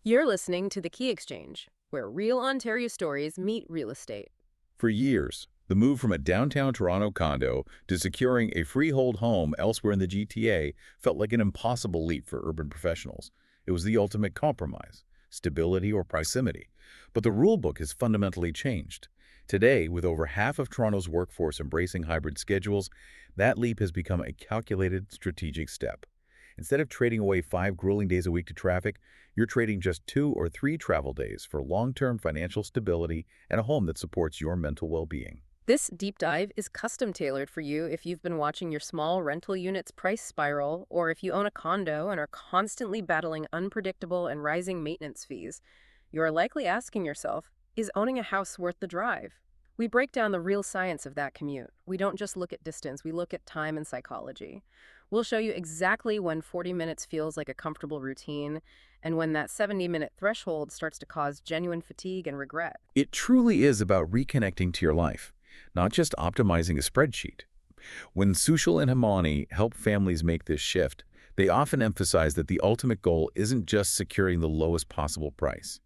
You're listening to The Key Exchange, where real Ontario stories meet real estate. For years, the move from a downtown Toronto condo to securing a freehold home elsewhere in the GTA felt like an impossible leap for urban professionals. It was the ultimate compromise, stability or proximity. But the rulebook has fundamentally changed. Today, with over half of Toronto's workforce embracing hybrid schedules, that leap has become a calculated, strategic step. Instead of trading away 5 grueling days a week to traffic, you're trading just 2 or 3 travel days for long-term financial stability and a home that supports your mental well-being. This deep dive is custom tailored for you if you've been watching your small rental unit's price spiral, or if you own a condo and are constantly battling unpredictable and rising maintenance fees. You're likely asking yourself, is owning a house worth the drive? We break down the real science of that commute. We don't just look at distance, we look at time and psychology. We'll show you exactly when 40 minutes feels like a comfortable routine and when that 70-minute threshold starts to cause genuine fatigue and regret. It truly is about reconnecting to your life, not just optimizing a spreadsheet. When Sushil and Himani help families make this shift, they often emphasize that the ultimate goal isn't just securing the lowest possible price.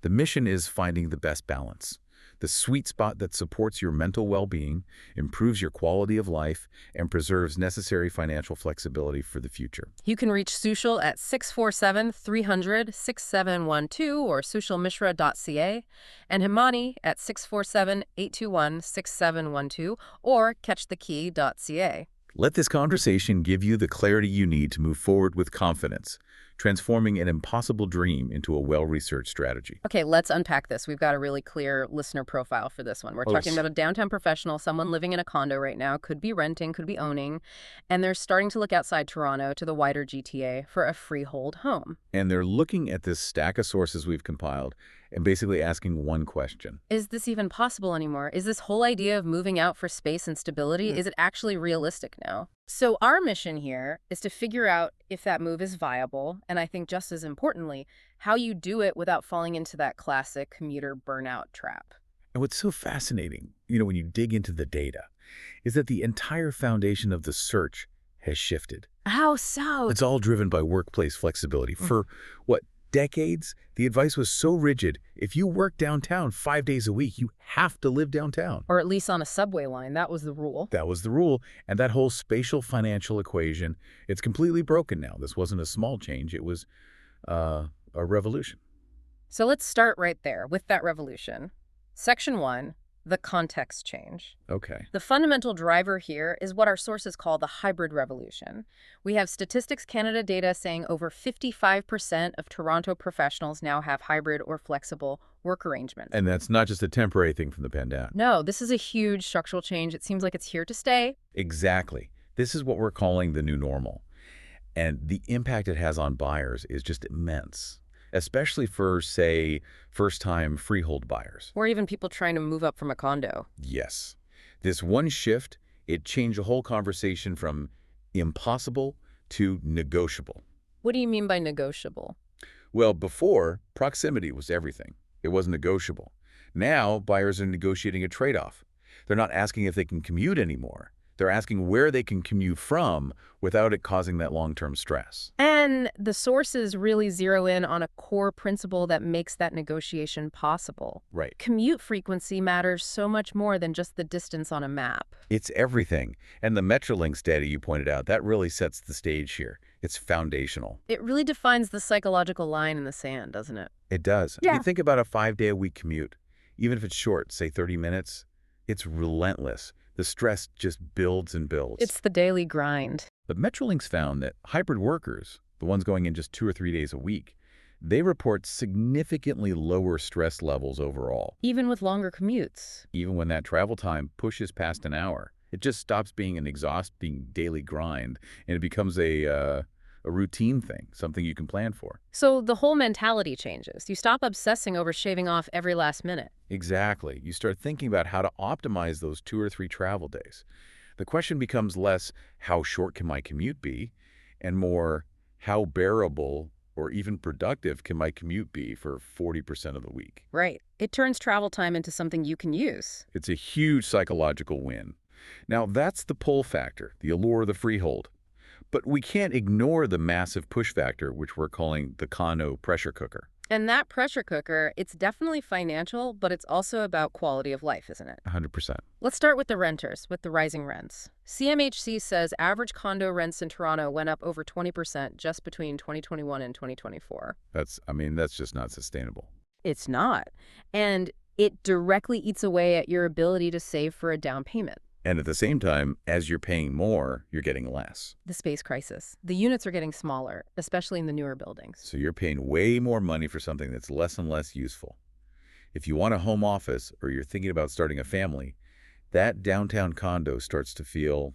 The mission is finding the best balance, the sweet spot that supports your mental well-being, improves your quality of life, and preserves necessary financial flexibility for the future. You can reach Sushil at 647-300-6712 or sushilmishra.ca and Himani at 647-821-6712 or catchthekey.ca. Let this conversation give you the clarity you need to move forward with confidence, transforming an impossible dream into a well-researched strategy. Okay, let's unpack this. We've got a really clear listener profile for this one. We're talking about a downtown professional, someone living in a condo right now, could be renting, could be owning, and they're starting to look outside Toronto to the wider GTA for a freehold home. And they're looking at this stack of sources we've compiled and basically asking one question. Is this even possible anymore? Is this whole idea of moving out for space and stability, is it actually realistic now? So our mission here is to figure out if that move is viable, and I think just as importantly, how you do it without falling into that classic commuter burnout trap. And what's so fascinating, when you dig into the data, is that the entire foundation of the search has shifted. How so? It's all driven by workplace flexibility. For, decades, the advice was so rigid, if you work downtown 5 days a week, you have to live downtown. Or at least on a subway line. That was the rule. That was the rule, and that whole spatial financial equation, it's completely broken now. This wasn't a small change, it was a revolution. So let's start right there with that revolution. Section 1, the context change. Okay. The fundamental driver here is what our sources call the hybrid revolution. We have Statistics Canada data saying over 55% of Toronto professionals now have hybrid or flexible work arrangements. And that's not just a temporary thing from the pandemic. No, this is a huge structural change. It seems like it's here to stay. Exactly. This is what we're calling the new normal. And the impact it has on buyers is just immense, especially for, say, first-time freehold buyers. Or even people trying to move up from a condo. Yes. This one shift, it changed the whole conversation from impossible to negotiable. What do you mean by negotiable? Well, before, proximity was everything. It wasn't negotiable. Now, buyers are negotiating a trade-off. They're not asking if they can commute anymore. They're asking where they can commute from without it causing that long-term stress. And the sources really zero in on a core principle that makes that negotiation possible. Right. Commute frequency matters so much more than just the distance on a map. It's everything. And the Metrolinx data you pointed out, that really sets the stage here. It's foundational. It really defines the psychological line in the sand, doesn't it? It does. Yeah. You think about a 5-day-a-week commute. Even if it's short, say 30 minutes, it's relentless. The stress just builds and builds. It's the daily grind. But Metrolinx found that hybrid workers, the ones going in just 2 or 3 days a week, they report significantly lower stress levels overall. Even with longer commutes. Even when that travel time pushes past an hour, it just stops being an exhausting daily grind, and it becomes a routine thing, something you can plan for. So the whole mentality changes. You stop obsessing over shaving off every last minute. Exactly. You start thinking about how to optimize those 2 or 3 travel days. The question becomes less, how short can my commute be, and more, how bearable or even productive can my commute be for 40% of the week? Right. It turns travel time into something you can use. It's a huge psychological win. Now, that's the pull factor, the allure of the freehold. But we can't ignore the massive push factor, which we're calling the Condo pressure cooker. And that pressure cooker, it's definitely financial, but it's also about quality of life, isn't it? 100%. Let's start with the renters, with the rising rents. CMHC says average condo rents in Toronto went up over 20% just between 2021 and 2024. That's just not sustainable. It's not. And it directly eats away at your ability to save for a down payment. And at the same time, as you're paying more, you're getting less. The space crisis. The units are getting smaller, especially in the newer buildings. So you're paying way more money for something that's less and less useful. If you want a home office or you're thinking about starting a family, that downtown condo starts to feel,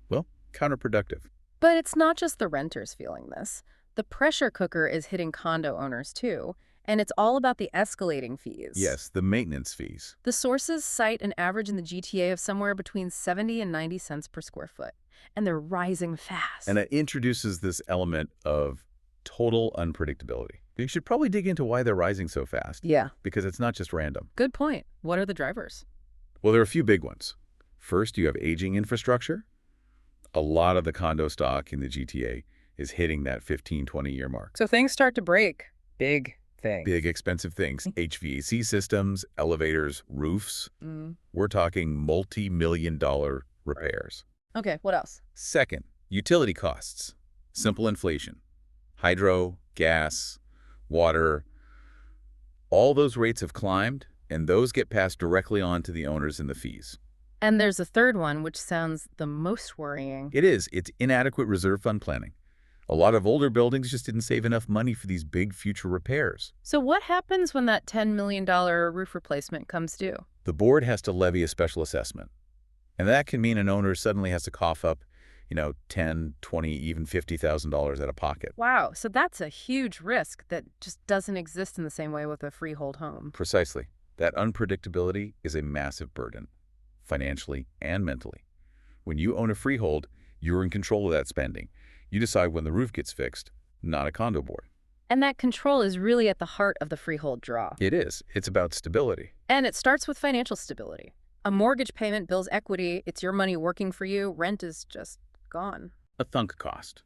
well, counterproductive. But it's not just the renters feeling this. The pressure cooker is hitting condo owners too, and it's all about the escalating fees. Yes, the maintenance fees. The sources cite an average in the GTA of somewhere between 70 and 90 cents per square foot, and they're rising fast. And it introduces this element of total unpredictability. You should probably dig into why they're rising so fast. Yeah. Because it's not just random. Good point. What are the drivers? Well, there are a few big ones. First, you have aging infrastructure. A lot of the condo stock in the GTA is hitting that 15, 20-year mark. So things start to break. Big things. Big, expensive things. HVAC systems, elevators, roofs. We're talking multi-million-dollar repairs. Okay, what else? Second, utility costs. Simple inflation. Hydro, gas, water. All those rates have climbed, and those get passed directly on to the owners in the fees. And there's a third one, which sounds the most worrying. It is. It's inadequate reserve fund planning. A lot of older buildings just didn't save enough money for these big future repairs. So what happens when that $10 million roof replacement comes due? The board has to levy a special assessment. And that can mean an owner suddenly has to cough up, $10, $20, even $50,000 out of pocket. Wow, so that's a huge risk that just doesn't exist in the same way with a freehold home. Precisely. That unpredictability is a massive burden, financially and mentally. When you own a freehold, you're in control of that spending. You decide when the roof gets fixed, not a condo board. And that control is really at the heart of the freehold draw. It is. It's about stability. And it starts with financial stability. A mortgage payment builds equity. It's your money working for you. Rent is just gone. A thunk cost.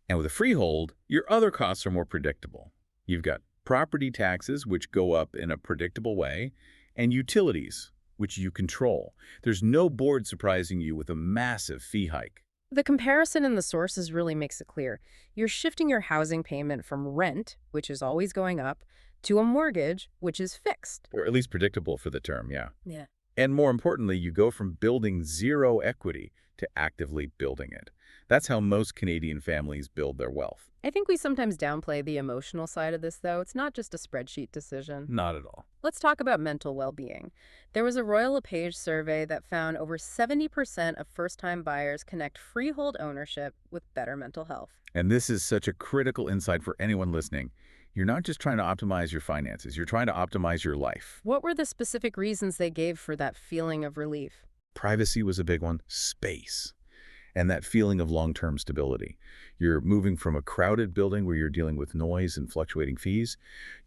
And with a freehold, your other costs are more predictable. You've got property taxes, which go up in a predictable way, and utilities, which you control. There's no board surprising you with a massive fee hike. The comparison in the sources really makes it clear. You're shifting your housing payment from rent, which is always going up, to a mortgage, which is fixed. Or at least predictable for the term, yeah. Yeah. And more importantly, you go from building zero equity to actively building it. That's how most Canadian families build their wealth. I think we sometimes downplay the emotional side of this, though. It's not just a spreadsheet decision. Not at all. Let's talk about mental well-being. There was a Royal LePage survey that found over 70% of first-time buyers connect freehold ownership with better mental health. And this is such a critical insight for anyone listening. You're not just trying to optimize your finances, you're trying to optimize your life. What were the specific reasons they gave for that feeling of relief? Privacy was a big one. Space. And that feeling of long-term stability. You're moving from a crowded building where you're dealing with noise and fluctuating fees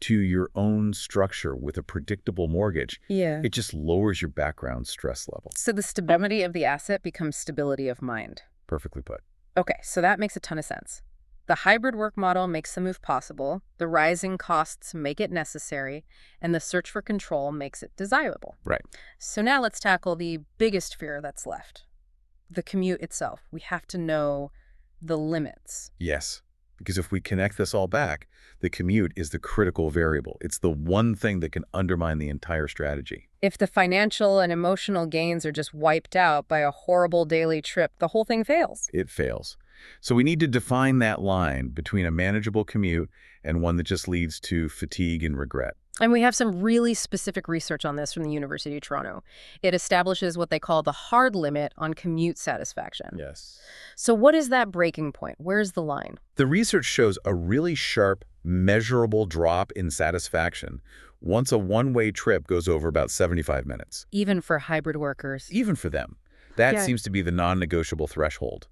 to your own structure with a predictable mortgage. Yeah. It just lowers your background stress level. So the stability of the asset becomes stability of mind. Perfectly put. Okay, so that makes a ton of sense. The hybrid work model makes the move possible, the rising costs make it necessary, and the search for control makes it desirable. Right. So now let's tackle the biggest fear that's left. The commute itself. We have to know the limits. Yes, because if we connect this all back, the commute is the critical variable. It's the one thing that can undermine the entire strategy. If the financial and emotional gains are just wiped out by a horrible daily trip, the whole thing fails. It fails. So we need to define that line between a manageable commute and one that just leads to fatigue and regret. And we have some really specific research on this from the University of Toronto. It establishes what they call the hard limit on commute satisfaction. Yes. So what is that breaking point? Where's the line? The research shows a really sharp, measurable drop in satisfaction once a one-way trip goes over about 75 minutes. Even for hybrid workers. Even for them. That Yeah. seems to be the non-negotiable threshold.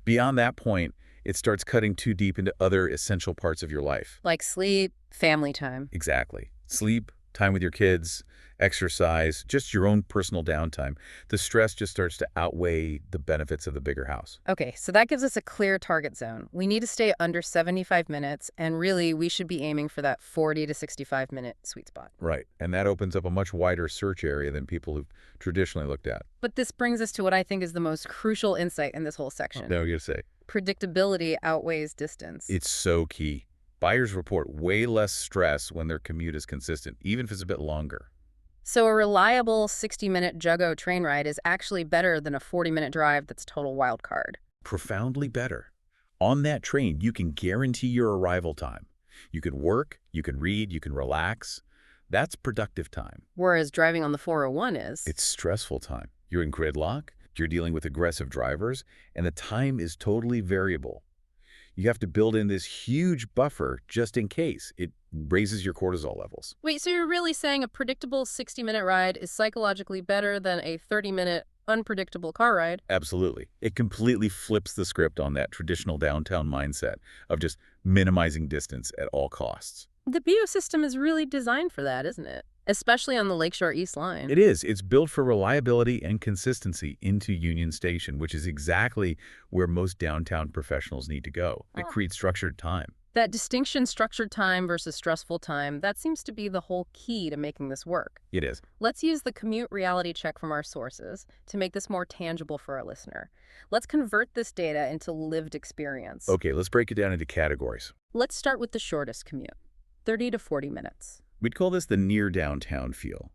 Beyond that point, it starts cutting too deep into other essential parts of your life. Like sleep, family time. Exactly. Sleep, Time with your kids, exercise, just your own personal downtime. The stress just starts to outweigh the benefits of the bigger house. Okay, so that gives us a clear target zone. We need to stay under 75 minutes, and really, we should be aiming for that 40 to 65-minute sweet spot. Right. And that opens up a much wider search area than people who've traditionally looked at. But this brings us to what I think is the most crucial insight in this whole section. No, you say. Predictability outweighs distance. It's so key. Buyers report way less stress when their commute is consistent, even if it's a bit longer. So a reliable 60-minute Juggo train ride is actually better than a 40-minute drive that's total wild card. Profoundly better. On that train, you can guarantee your arrival time. You can work, you can read, you can relax. That's productive time. Whereas driving on the 401 is... It's stressful time. You're in gridlock, you're dealing with aggressive drivers, and the time is totally variable. You have to build in this huge buffer just in case. It raises your cortisol levels. Wait, so you're really saying a predictable 60-minute ride is psychologically better than a 30-minute unpredictable car ride? Absolutely. It completely flips the script on that traditional downtown mindset of just minimizing distance at all costs. The BO system is really designed for that, isn't it? Especially on the Lakeshore East Line. It is. It's built for reliability and consistency into Union Station, which is exactly where most downtown professionals need to go. It creates structured time. That distinction, structured time versus stressful time, that seems to be the whole key to making this work. It is. Let's use the commute reality check from our sources to make this more tangible for our listener. Let's convert this data into lived experience. Okay, let's break it down into categories. Let's start with the shortest commute, 30 to 40 minutes. We'd call this the near downtown feel.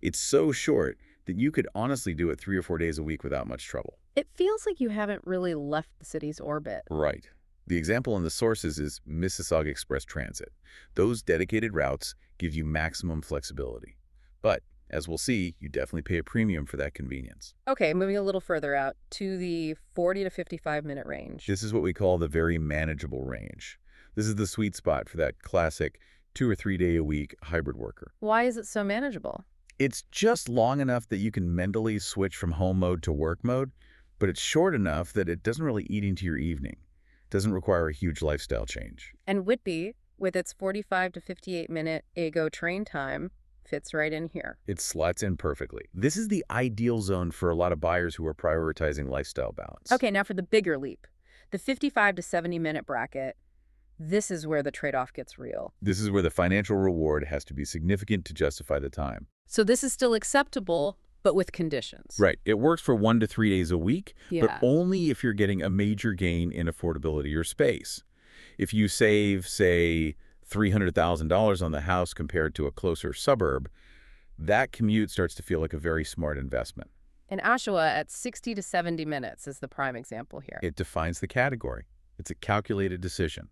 It's so short that you could honestly do it 3 or 4 days a week without much trouble. It feels like you haven't really left the city's orbit. Right. The example in the sources is Mississauga Express Transit. Those dedicated routes give you maximum flexibility. But, as we'll see, you definitely pay a premium for that convenience. Okay, moving a little further out to the 40 to 55-minute range. This is what we call the very manageable range. This is the sweet spot for that classic 2 or 3 day a week hybrid worker. Why is it so manageable? It's just long enough that you can mentally switch from home mode to work mode, but it's short enough that it doesn't really eat into your evening. It doesn't require a huge lifestyle change. And Whitby, with its 45 to 58-minute AGO train time, fits right in here. It slots in perfectly. This is the ideal zone for a lot of buyers who are prioritizing lifestyle balance. Okay, now for the bigger leap. The 55 to 70-minute bracket. This is where the trade-off gets real. This is where the financial reward has to be significant to justify the time. So this is still acceptable, but with conditions. Right. It works for 1 to 3 days a week, Yeah. but only if you're getting a major gain in affordability or space. If you save, say, $300,000 on the house compared to a closer suburb, that commute starts to feel like a very smart investment. In Oshawa, at 60 to 70 minutes is the prime example here. It defines the category. It's a calculated decision.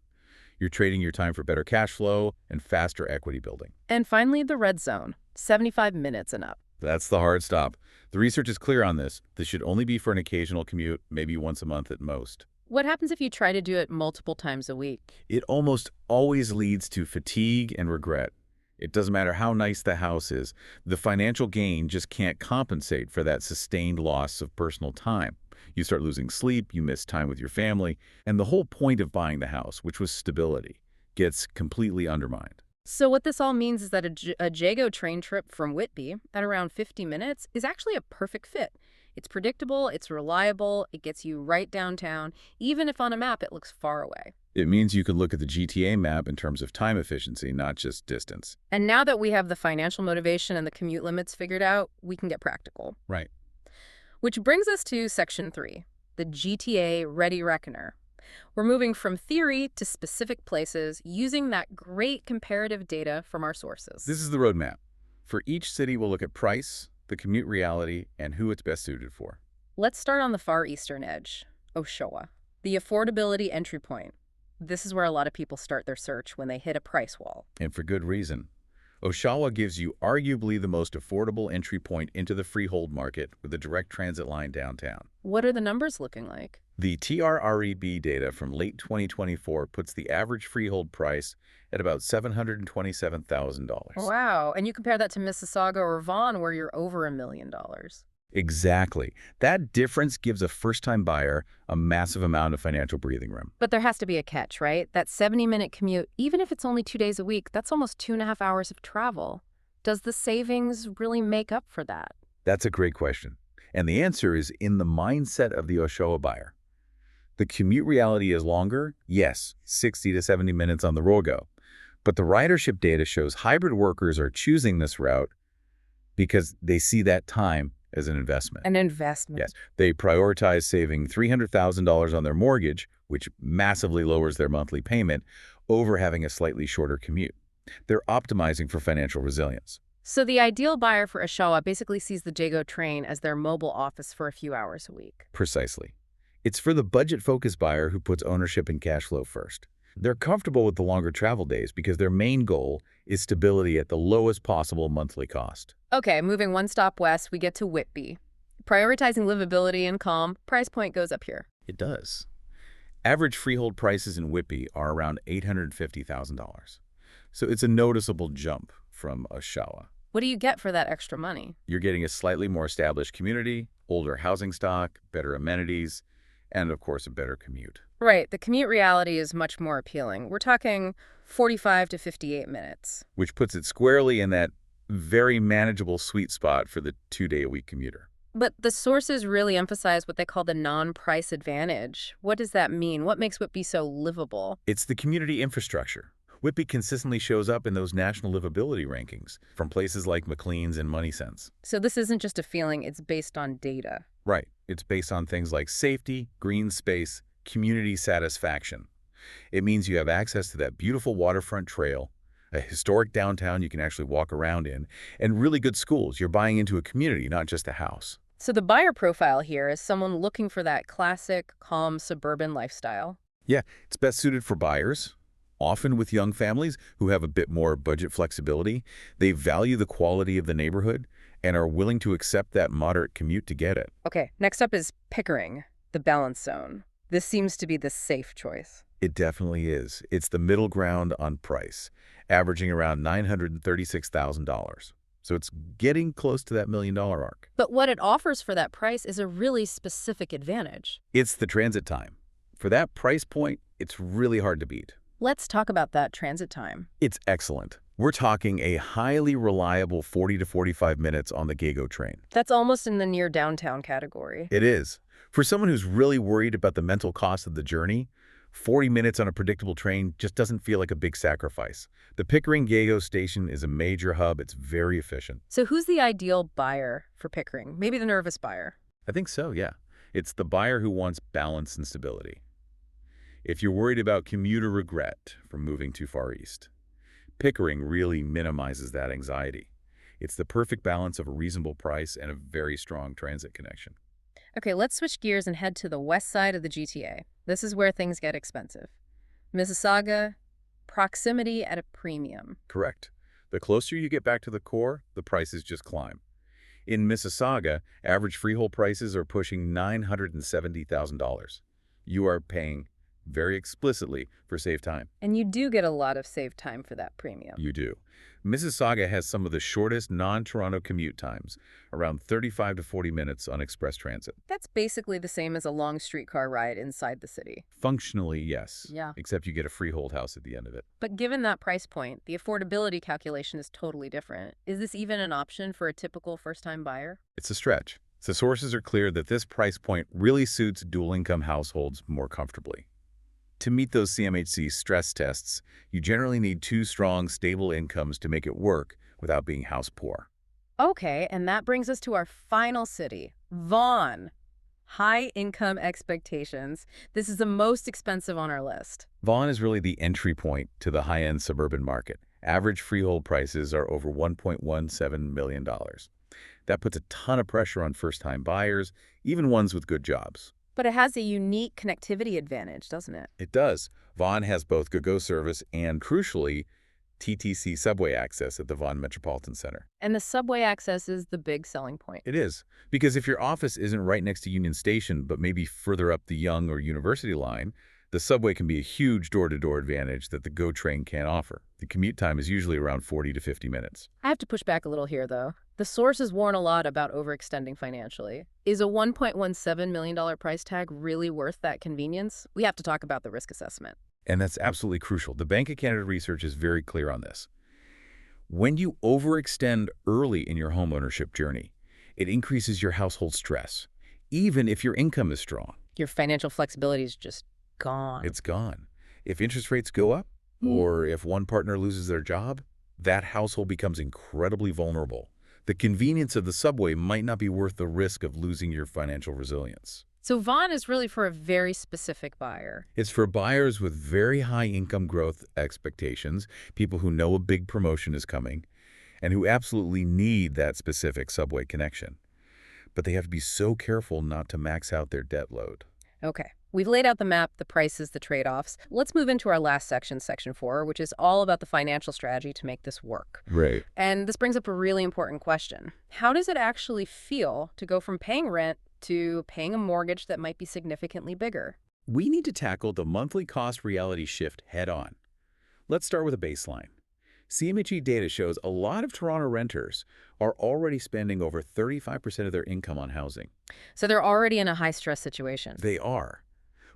You're trading your time for better cash flow and faster equity building. And finally, the red zone, 75 minutes and up. That's the hard stop. The research is clear on this. This should only be for an occasional commute, maybe once a month at most. What happens if you try to do it multiple times a week? It almost always leads to fatigue and regret. It doesn't matter how nice the house is. The financial gain just can't compensate for that sustained loss of personal time. You start losing sleep, you miss time with your family, and the whole point of buying the house, which was stability, gets completely undermined. So what this all means is that a Jago train trip from Whitby at around 50 minutes is actually a perfect fit. It's predictable, it's reliable, it gets you right downtown, even if on a map it looks far away. It means you can look at the GTA map in terms of time efficiency, not just distance. And now that we have the financial motivation and the commute limits figured out, we can get practical. Right. Which brings us to Section 3, the GTA Ready Reckoner. We're moving from theory to specific places using that great comparative data from our sources. This is the roadmap. For each city, we'll look at price, the commute reality, and who it's best suited for. Let's start on the far eastern edge, Oshawa, the affordability entry point. This is where a lot of people start their search when they hit a price wall. And for good reason. Oshawa gives you arguably the most affordable entry point into the freehold market with a direct transit line downtown. What are the numbers looking like? The TRREB data from late 2024 puts the average freehold price at about $727,000. Wow, and you compare that to Mississauga or Vaughan where you're over $1 million. Exactly. That difference gives a first-time buyer a massive amount of financial breathing room. But there has to be a catch, right? That 70-minute commute, even if it's only 2 days a week, that's almost 2.5 hours of travel. Does the savings really make up for that? That's a great question. And the answer is in the mindset of the Oshawa buyer. The commute reality is longer, yes, 60 to 70 minutes on the Rogo. But the ridership data shows hybrid workers are choosing this route because they see that time as an investment. An investment. Yes, they prioritize saving $300,000 on their mortgage, which massively lowers their monthly payment, over having a slightly shorter commute. They're optimizing for financial resilience. So the ideal buyer for Oshawa basically sees the Jago train as their mobile office for a few hours a week. Precisely. It's for the budget-focused buyer who puts ownership and cash flow first. They're comfortable with the longer travel days because their main goal is stability at the lowest possible monthly cost. Okay, moving one stop west, we get to Whitby. Prioritizing livability and calm, price point goes up here. It does. Average freehold prices in Whitby are around $850,000. So it's a noticeable jump from Oshawa. What do you get for that extra money? You're getting a slightly more established community, older housing stock, better amenities, and of course a better commute. Right, the commute reality is much more appealing. We're talking 45 to 58 minutes. Which puts it squarely in that very manageable sweet spot for the 2-day-a-week commuter. But the sources really emphasize what they call the non-price advantage. What does that mean? What makes Whitby so livable? It's the community infrastructure. Whitby consistently shows up in those national livability rankings from places like McLean's and Money Sense. So this isn't just a feeling, it's based on data. Right. It's based on things like safety, green space, community satisfaction. It means you have access to that beautiful waterfront trail, a historic downtown you can actually walk around in, and really good schools. You're buying into a community, not just a house. So the buyer profile here is someone looking for that classic, calm, suburban lifestyle. Yeah, it's best suited for buyers, often with young families who have a bit more budget flexibility. They value the quality of the neighborhood and are willing to accept that moderate commute to get it. Okay, next up is Pickering, the balance zone. This seems to be the safe choice. It definitely is. It's the middle ground on price, averaging around $936,000. So it's getting close to that $1 million mark. But what it offers for that price is a really specific advantage. It's the transit time. For that price point, it's really hard to beat. Let's talk about that transit time. It's excellent. We're talking a highly reliable 40 to 45 minutes on the Gago train. That's almost in the near downtown category. It is. For someone who's really worried about the mental cost of the journey, 40 minutes on a predictable train just doesn't feel like a big sacrifice. The Pickering-Gago station is a major hub. It's very efficient. So who's the ideal buyer for Pickering? Maybe the nervous buyer. I think so, yeah. It's the buyer who wants balance and stability. If you're worried about commuter regret from moving too far east, Pickering really minimizes that anxiety. It's the perfect balance of a reasonable price and a very strong transit connection. Okay, let's switch gears and head to the west side of the GTA. This is where things get expensive. Mississauga, proximity at a premium. Correct. The closer you get back to the core, the prices just climb. In Mississauga, average freehold prices are pushing $970,000. You are paying very explicitly for saved time. And you do get a lot of saved time for that premium. You do. Mississauga has some of the shortest non-Toronto commute times, around 35 to 40 minutes on express transit. That's basically the same as a long streetcar ride inside the city. Functionally, yes. Yeah. Except you get a freehold house at the end of it. But given that price point, the affordability calculation is totally different. Is this even an option for a typical first-time buyer? It's a stretch. The sources are clear that this price point really suits dual-income households more comfortably. To meet those CMHC stress tests, you generally need two strong, stable incomes to make it work without being house poor. Okay, and that brings us to our final city, Vaughan. High income expectations. This is the most expensive on our list. Vaughan is really the entry point to the high-end suburban market. Average freehold prices are over $1.17 million. That puts a ton of pressure on first-time buyers, even ones with good jobs. But it has a unique connectivity advantage, doesn't it? It does. Vaughan has both GO service and, crucially, TTC subway access at the Vaughan Metropolitan Center. And the subway access is the big selling point. It is, because if your office isn't right next to Union Station, but maybe further up the Yonge or University line, the subway can be a huge door-to-door advantage that the GO train can't offer. The commute time is usually around 40 to 50 minutes. I have to push back a little here, though. The sources warn a lot about overextending financially. Is a $1.17 million price tag really worth that convenience? We have to talk about the risk assessment. And that's absolutely crucial. The Bank of Canada research is very clear on this. When you overextend early in your homeownership journey, it increases your household stress, even if your income is strong. Your financial flexibility is just gone. It's gone. If interest rates go up, or if one partner loses their job, that household becomes incredibly vulnerable. The convenience of the subway might not be worth the risk of losing your financial resilience. So Vaughn is really for a very specific buyer. It's for buyers with very high income growth expectations, people who know a big promotion is coming, and who absolutely need that specific subway connection. But they have to be so careful not to max out their debt load. Okay, we've laid out the map, the prices, the trade-offs. Let's move into our last section, section 4, which is all about the financial strategy to make this work. Right. And this brings up a really important question. How does it actually feel to go from paying rent to paying a mortgage that might be significantly bigger? We need to tackle the monthly cost reality shift head on. Let's start with a baseline. CMHE data shows a lot of Toronto renters are already spending over 35% of their income on housing. So they're already in a high-stress situation. They are.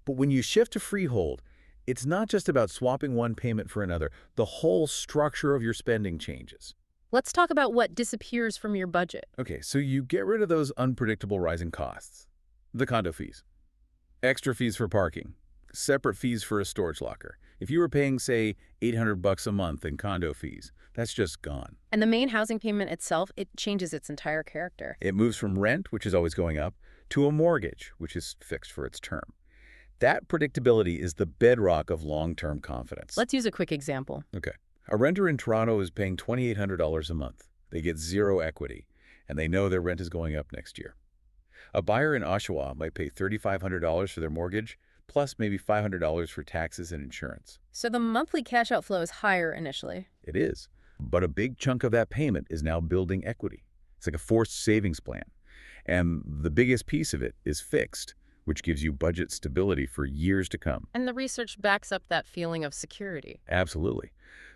But when you shift to freehold, it's not just about swapping one payment for another. The whole structure of your spending changes. Let's talk about what disappears from your budget. Okay, so you get rid of those unpredictable rising costs. The condo fees, extra fees for parking, separate fees for a storage locker. If you were paying, say, $800 a month in condo fees, that's just gone. And the main housing payment itself, it changes its entire character. It moves from rent, which is always going up, to a mortgage, which is fixed for its term. That predictability is the bedrock of long-term confidence. Let's use a quick example. Okay. A renter in Toronto is paying $2,800 a month. They get zero equity, and they know their rent is going up next year. A buyer in Oshawa might pay $3,500 for their mortgage, plus maybe $500 for taxes and insurance. So the monthly cash outflow is higher initially. It is. But a big chunk of that payment is now building equity. It's like a forced savings plan. And the biggest piece of it is fixed, which gives you budget stability for years to come. And the research backs up that feeling of security. Absolutely.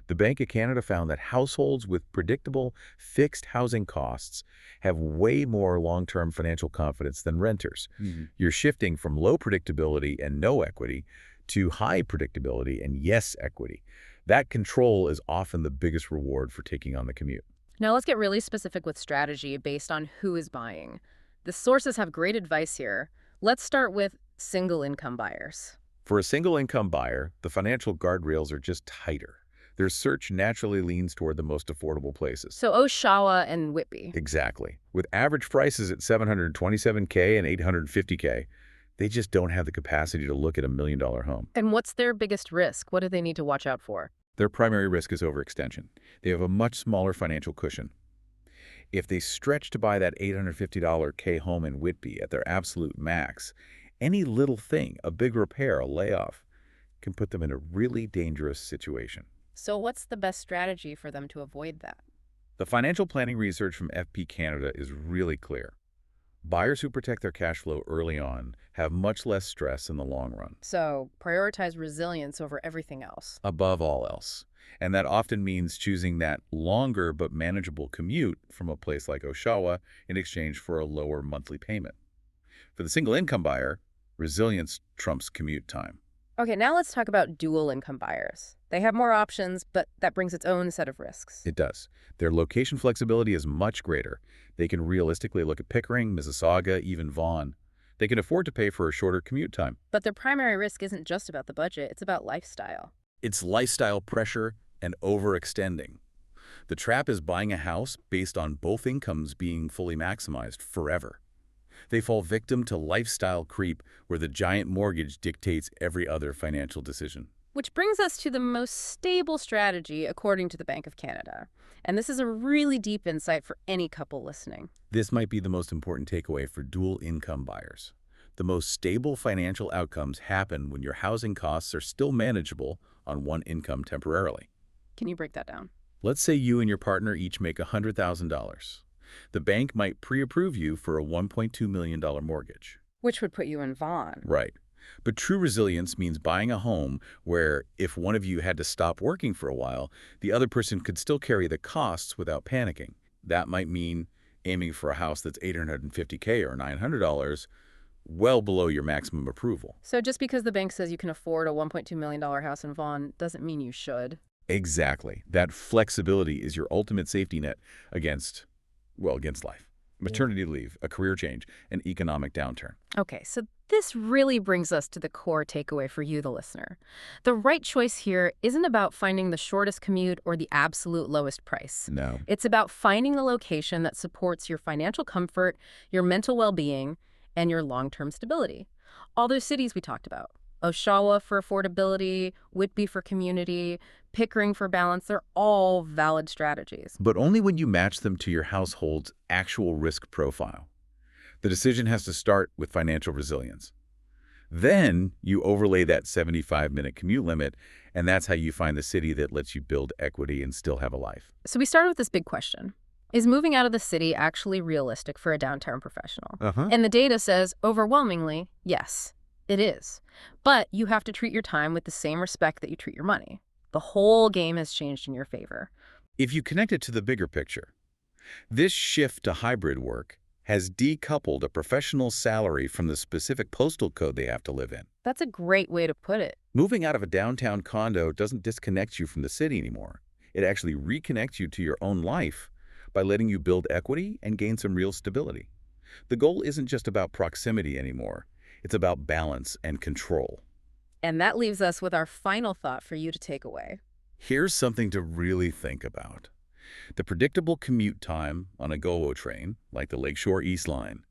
The Bank of Canada found that households with predictable, fixed housing costs have way more long-term financial confidence than renters. You're shifting from low predictability and no equity to high predictability and yes equity. That control is often the biggest reward for taking on the commute. Now let's get really specific with strategy based on who is buying. The sources have great advice here. Let's start with single-income buyers. For a single-income buyer, the financial guardrails are just tighter. Their search naturally leans toward the most affordable places. So Oshawa and Whitby. Exactly. With average prices at $727K and $850K, they just don't have the capacity to look at $1 million home. And what's their biggest risk? What do they need to watch out for? Their primary risk is overextension. They have a much smaller financial cushion. If they stretch to buy that $850K home in Whitby at their absolute max, any little thing, a big repair, a layoff, can put them in a really dangerous situation. So what's the best strategy for them to avoid that? The financial planning research from FP Canada is really clear. Buyers who protect their cash flow early on have much less stress in the long run. So prioritize resilience over everything else. Above all else. And that often means choosing that longer but manageable commute from a place like Oshawa in exchange for a lower monthly payment. For the single-income buyer, resilience trumps commute time. Okay, now let's talk about dual-income buyers. They have more options, but that brings its own set of risks. It does. Their location flexibility is much greater. They can realistically look at Pickering, Mississauga, even Vaughan. They can afford to pay for a shorter commute time. But their primary risk isn't just about the budget, it's about lifestyle. It's lifestyle pressure and overextending. The trap is buying a house based on both incomes being fully maximized forever. They fall victim to lifestyle creep where the giant mortgage dictates every other financial decision. Which brings us to the most stable strategy according to the Bank of Canada. And this is a really deep insight for any couple listening. This might be the most important takeaway for dual income buyers. The most stable financial outcomes happen when your housing costs are still manageable on one income temporarily. Can you break that down? Let's say you and your partner each make $100,000. The bank might pre-approve you for a $1.2 million mortgage. Which would put you in Vaughan. Right. But true resilience means buying a home where if one of you had to stop working for a while, the other person could still carry the costs without panicking. That might mean aiming for a house that's $850K or $900, well below your maximum approval. So just because the bank says you can afford a $1.2 million house in Vaughan doesn't mean you should. Exactly. That flexibility is your ultimate safety net against, well, against life. Maternity leave, a career change, an economic downturn. Okay, so this really brings us to the core takeaway for you, the listener. The right choice here isn't about finding the shortest commute or the absolute lowest price. No. It's about finding the location that supports your financial comfort, your mental well-being, and your long-term stability. All those cities we talked about. Oshawa for affordability, Whitby for community, Pickering for balance, they're all valid strategies. But only when you match them to your household's actual risk profile. The decision has to start with financial resilience. Then you overlay that 75-minute commute limit, and that's how you find the city that lets you build equity and still have a life. So we started with this big question. Is moving out of the city actually realistic for a downtown professional? Uh-huh. And the data says, overwhelmingly, yes, it is. But you have to treat your time with the same respect that you treat your money. The whole game has changed in your favor. If you connect it to the bigger picture, this shift to hybrid work has decoupled a professional's salary from the specific postal code they have to live in. That's a great way to put it. Moving out of a downtown condo doesn't disconnect you from the city anymore. It actually reconnects you to your own life by letting you build equity and gain some real stability. The goal isn't just about proximity anymore. It's about balance and control. And that leaves us with our final thought for you to take away. Here's something to really think about. The predictable commute time on a GO train, like the Lakeshore East Line,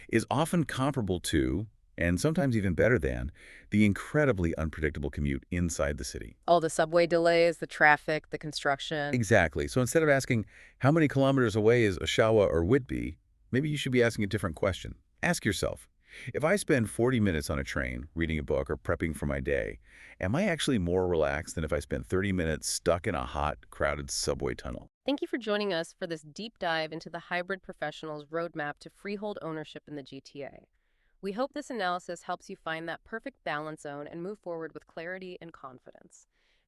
is often comparable to, and sometimes even better than, the incredibly unpredictable commute inside the city. All the subway delays, the traffic, the construction. Exactly. So instead of asking, how many kilometers away is Oshawa or Whitby, maybe you should be asking a different question. Ask yourself, if I spend 40 minutes on a train, reading a book or prepping for my day, am I actually more relaxed than if I spent 30 minutes stuck in a hot, crowded subway tunnel? Thank you for joining us for this deep dive into the hybrid professional's roadmap to freehold ownership in the GTA. We hope this analysis helps you find that perfect balance zone and move forward with clarity and confidence.